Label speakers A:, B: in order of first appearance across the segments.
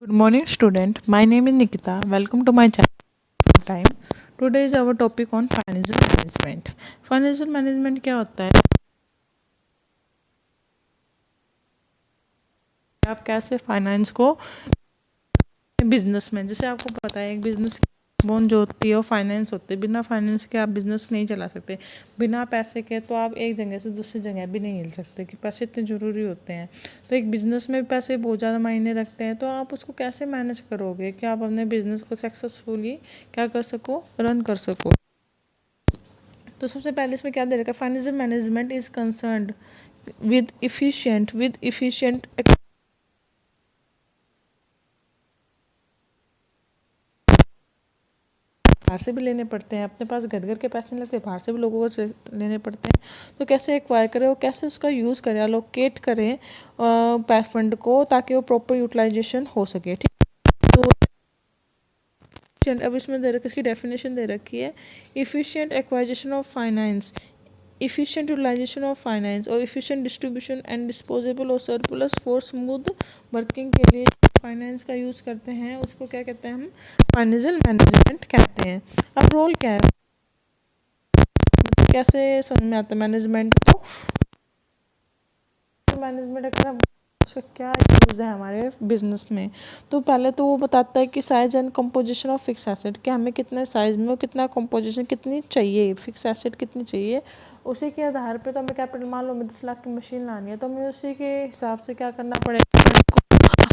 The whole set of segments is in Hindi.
A: Good morning, student. My name is Nikita. Welcome to my channel time. Today is our topic on financial management. Financial management क्या होता है? आप कैसे फाइनेंस को बिजनेस में, जैसे आपको पता है एक बिजनेस बोन जो होती है वो फाइनेंस होती है। बिना फाइनेंस के आप बिजनेस नहीं चला सकते। बिना पैसे के तो आप एक जगह से दूसरी जगह भी नहीं हिल सकते, कि पैसे इतने ज़रूरी होते हैं। तो एक बिजनेस में भी पैसे बहुत ज़्यादा मायने रखते हैं। तो आप उसको कैसे मैनेज करोगे कि आप अपने बिजनेस को सक्सेसफुली क्या कर सको, रन कर सको। तो सबसे पहले इसमें क्या दे रखा है, financial management is concerned with efficient बाहर से भी लेने पड़ते हैं। अपने पास घर घर के पैसे नहीं लगते, बाहर से भी लोगों को लेने पड़ते हैं। तो कैसे एक्वायर करें और कैसे उसका यूज़ करें, अलोकेट करें फंड को, ताकि वो प्रॉपर यूटिलाइजेशन हो सके। ठीक। तो अब इसमें दे रखी, इसकी डेफिनेशन दे रखी है, efficient acquisition of finance, efficient utilization of finance और efficient distribution and disposable और surplus for smooth working के लिए फाइनेंस का यूज़ करते हैं, उसको क्या कहते हैं, हम फाइनेंशियल मैनेजमेंट कहते हैं। अब रोल क्या है, मतलब कैसे समझ में आता है मैनेजमेंट को, मैनेजमेंट का उसका क्या यूज़ है हमारे बिजनेस में। तो पहले तो वो बताता है कि size and composition of fix asset, कि हमें कितने साइज में और कितना कंपोजिशन कितनी चाहिए, फिक्स एसेट कितनी चाहिए। उसी के आधार पे तो हमें कैपिटल, मान लो हमें 10 लाख की मशीन लानी है, तो हमें उसी के हिसाब से क्या करना पड़ेगा,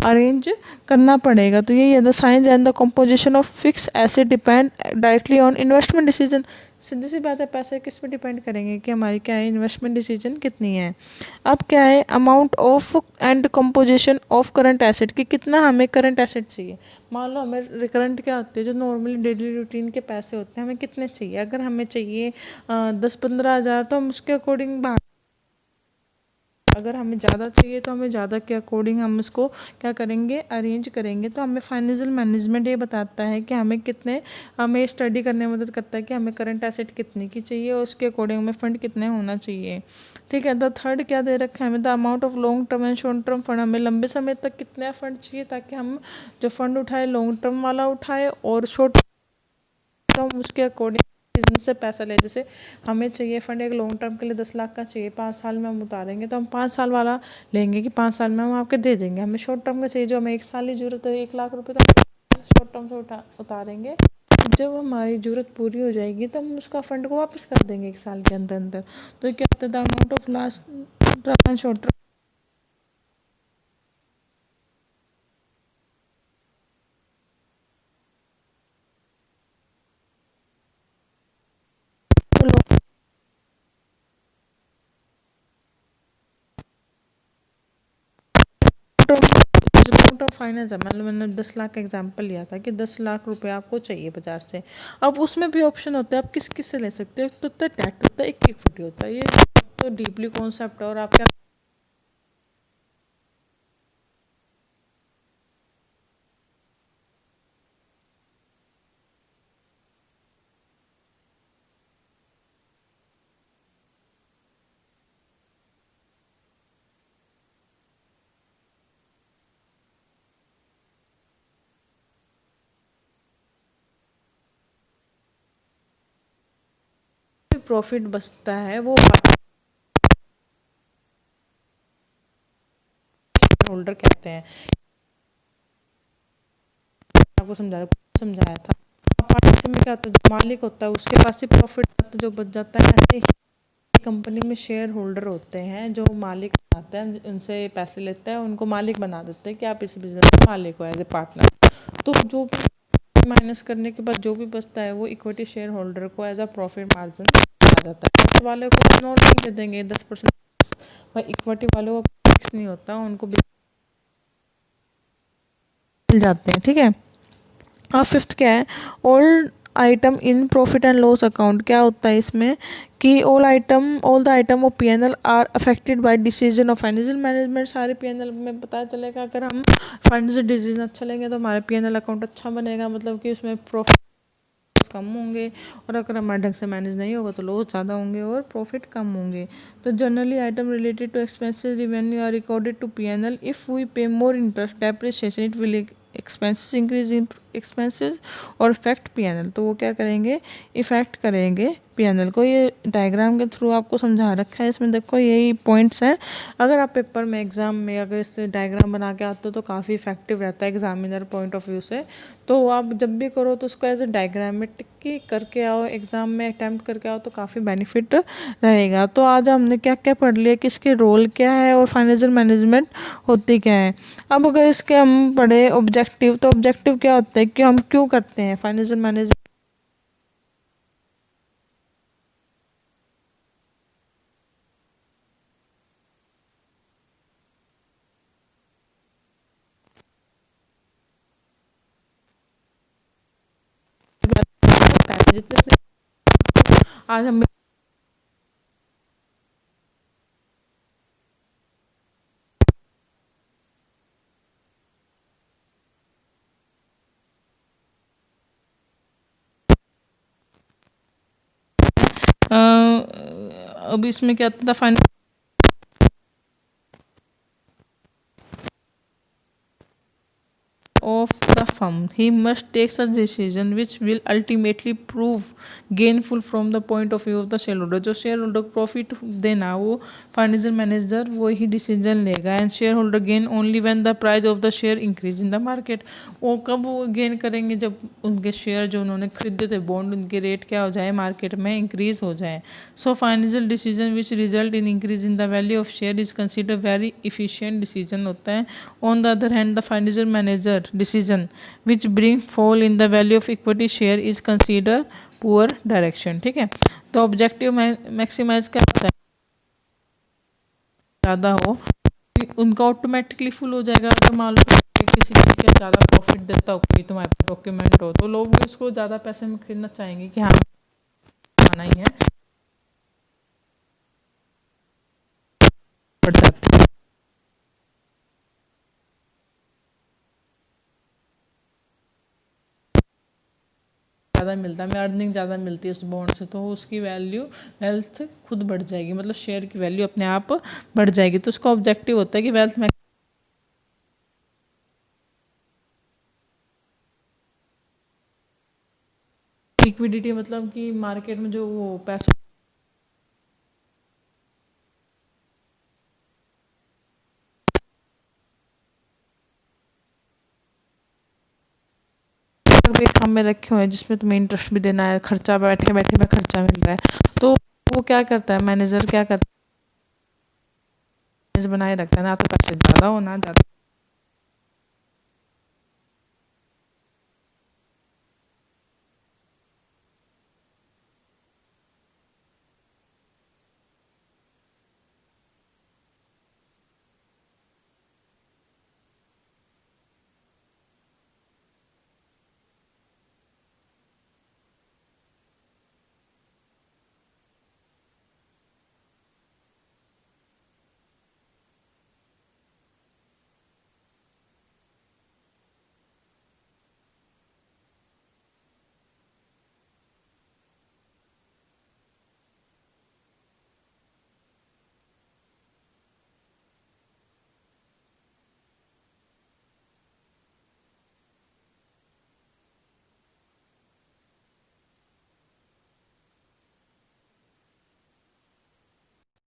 A: अरेंज करना पड़ेगा। तो यही है, the size and the composition of fix asset depend directly on investment decision. सीधी सी बात है, पैसे किस पे डिपेंड करेंगे कि हमारी क्या है, इन्वेस्टमेंट डिसीजन कितनी है। अब क्या है, amount of and composition of current asset, कि कितना हमें करंट एसेट चाहिए। मान लो हमें रिकरेंट क्या होते हैं, जो नॉर्मली डेली रूटीन के पैसे होते हैं, हमें कितने चाहिए। अगर हमें चाहिए 10-15 हज़ार, तो हम उसके अकॉर्डिंग, अगर हमें ज़्यादा चाहिए तो हमें ज़्यादा के अकॉर्डिंग हम उसको क्या करेंगे, अरेंज करेंगे। तो हमें फाइनेंशियल मैनेजमेंट ये बताता है कि हमें कितने, हमें स्टडी करने में मदद करता है कि हमें करंट एसेट कितने की चाहिए और उसके अकॉर्डिंग हमें फंड कितने होना चाहिए। ठीक है। द थर्ड क्या दे रखा है हमें, the amount of long term and short term fund, हमें लंबे समय तक कितना फंड चाहिए, ताकि हम जो फंड उठाए लॉन्ग टर्म वाला उठाए और शॉर्ट टर्म उसके अकॉर्डिंग बिजनेस से पैसा ले। जैसे हमें चाहिए फंड एक लॉन्ग टर्म के लिए 10 लाख का चाहिए, 5 साल में हम उतारेंगे, तो हम 5 साल वाला लेंगे कि 5 साल में हम आपके दे देंगे। हमें शॉर्ट टर्म का चाहिए, जो हमें 1 साल की जरूरत है, 1 लाख रुपए, तो शॉर्ट टर्म से उतारेंगे। जब हमारी जरूरत पूरी हो जाएगी तो हम उसका फंड को वापस कर देंगे 1 साल के अंदर अंदर। तो क्या होता है, amount of last term and short term amount of finance है। मतलब मैंने 10 लाख का एग्जांपल लिया था कि 10 लाख रुपए आपको चाहिए बाजार से। अब उसमें भी ऑप्शन होते हैं, आप किस किस से ले सकते हो। एक तो होता है डेट, होता है, एक इक्विटी होता है। ये तो डीपली कॉन्सेप्ट है, और आप क्या प्रॉफिट बचता है वो होल्डर कहते हैं। आपको समझाया था। पार्टनरशिप में क्या होता है, जो मालिक होता है उसके पास ही प्रॉफिट जो बच जाता है। ऐसे ही कंपनी में शेयर होल्डर होते हैं, जो मालिक बनाते हैं, उनसे पैसे लेते हैं, उनको मालिक बना देते हैं कि आप इस बिजनेस में मालिक हो एज ए पार्टनर। तो जो भी माइनस करने के बाद जो भी बचता है वो इक्विटी शेयर होल्डर को एज अ प्रॉफिट मार्जिन आ जाता है। पैसे वाले को नॉर्मल दे देंगे 10%, भाई इक्विटी वालों को फिक्स नहीं होता, उनको मिल जाते हैं। ठीक है। और फिफ्थ क्या है, all item in profit and loss account, क्या होता है इसमें कि all the item of PNL are affected by decision of financial management. सारे पीएनएल में पता चलेगा, अगर हम फाइनेंशियल डिसीजन अच्छा लेंगे तो हमारा पीएनएल अकाउंट अच्छा बनेगा, मतलब कि उसमें प्रॉफिट कम होंगे, और अगर हमारे ढंग से मैनेज नहीं होगा तो लॉस ज़्यादा होंगे और प्रॉफिट कम होंगे। तो generally item related to expenses revenue are recorded to PNL. If we pay more interest depreciation it will expenses increase in expenses और इफेक्ट पीएनएल। तो वो क्या करेंगे, इफेक्ट करेंगे पीएनएल को। ये डायग्राम के थ्रू आपको समझा रखा है, इसमें देखो यही पॉइंट्स हैं। अगर आप पेपर में एग्जाम में अगर इससे डायग्राम बना के आते हो तो काफ़ी इफेक्टिव रहता है एग्जामिनर पॉइंट ऑफ व्यू से। तो आप जब भी करो तो उसको एज ए डायग्रामेटिक की करके आओ, एग्जाम में अटैम्प्ट करके आओ तो काफ़ी बेनिफिट रहेगा। तो आज हमने क्या क्या पढ़ लिया कि इसके रोल क्या है और फाइनेंशियल मैनेजमेंट होती क्या है। अब अगर इसके हम पढ़े ऑब्जेक्टिव, तो ऑब्जेक्टिव क्या होता है कि हम क्यों करते हैं फाइनेंशियल मैनेजमेंट। पैसे जितने आज हम अब इसमें क्या था finance of the firm, he must take such decision which will ultimately prove gainful from the point of view of the shareholder। जो शेयर होल्डर को प्रॉफिट देना वो फाइनेंशियल मैनेजर वो ही डिसीजन लेगा। And share holder gain only when the price of the share increase in the market. वो कब वो गेन करेंगे, जब उनके शेयर जो उन्होंने खरीदे थे बॉन्ड, उनके रेट क्या हो जाए, मार्केट में इंक्रीज हो जाए। So financial decision which result in increase in the value of share is consider very efficient decision होता है। On the other hand the financial manager decision which bring fall in the value of equity share is consider poor direction. ठीक है, तो ऑब्जेक्टिव मैक्सिमाइज क्या होता है, ज़्यादा हो उनका ऑटोमेटिकली फुल हो जाएगा। अगर मान लो कि किसी चीज़ का ज़्यादा प्रॉफिट देता हो, कोई तुम्हारे पास डॉक्यूमेंट हो, तो लोग भी उसको ज़्यादा पैसे में खरीदना चाहेंगे कि हाँ आना ही है, बढ़ जाता है। ज़्यादा मिलता है, हमें अर्निंग ज़्यादा मिलती है उस बॉन्ड से, तो उसकी वैल्यू वेल्थ खुद बढ़ जाएगी, मतलब शेयर की वैल्यू अपने आप बढ़ जाएगी। तो उसका ऑब्जेक्टिव होता है कि वेल्थ में लिक्विडिटी, मतलब कि मार्केट में जो वो पैसा एक काम में रखे हुए हैं जिसमें तुम्हें इंटरेस्ट भी देना है, खर्चा बैठे बैठे में खर्चा मिल रहा है, तो वो क्या करता है मैनेजर, क्या करता है बनाए रखता है, ना तो पैसे ज़्यादा हो ना ज़्यादा